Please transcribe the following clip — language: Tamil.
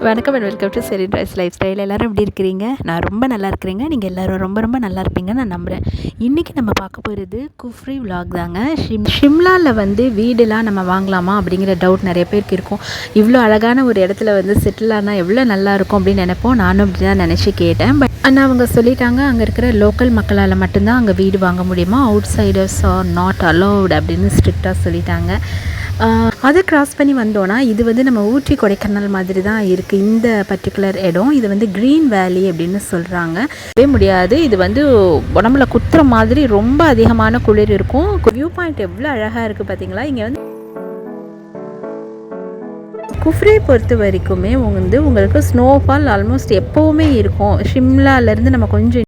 வணக்கம் அண்ட் வெல்கம் டு செரின் ரைஸ் லைஃப் ஸ்டைல். எல்லோரும் எப்படி இருக்கிறீங்க? நான் ரொம்ப நல்லா இருக்கிறேங்க. நீங்கள் எல்லோரும் ரொம்ப ரொம்ப நல்லா இருப்பீங்கன்னு நான் நம்புகிறேன். இன்றைக்கி நம்ம பார்க்க போகிறது குஃப்ரி விலாக் தாங்க. ஷிம்லாவில் வீடெலாம் நம்ம வாங்கலாமா அப்படிங்கிற டவுட் நிறைய பேருக்கு இருக்கும். இவ்வளோ அழகான ஒரு இடத்துல செட்டில் ஆனால் எவ்வளோ நல்லாயிருக்கும் அப்படின்னு நினைப்போம். நானும் அப்படி தான் நினச்சி கேட்டேன். பட் ஆனால் அவங்க சொல்லிட்டாங்க, அங்கே இருக்கிற லோக்கல் மக்களால் மட்டும்தான் அங்கே வீடு வாங்க முடியுமா, அவுட் சைடர்ஸ் ஆர் நாட் அலோவ்டு அப்படின்னு ஸ்ட்ரிக்டாக சொல்லிட்டாங்க. அதை க்ராஸ் பண்ணி வந்தோன்னா இது நம்ம ஊட்டி கொடைக்கானல் மாதிரி தான் இருக்குது. இந்த பர்டிகுலர் இடம் இது க்ரீன் வேலி அப்படின்னு சொல்கிறாங்க. முடியாது, இது உடம்புல குத்துற மாதிரி ரொம்ப அதிகமான குளிர் இருக்கும். வியூ பாயிண்ட் எவ்வளோ அழகாக இருக்குது பார்த்தீங்களா. இங்கே குஃப்ரியை பொறுத்த வரைக்குமே உங்களுக்கு ஸ்னோஃபால் ஆல்மோஸ்ட் எப்போவுமே இருக்கும். ஷிம்லாலேருந்து நம்ம கொஞ்சம்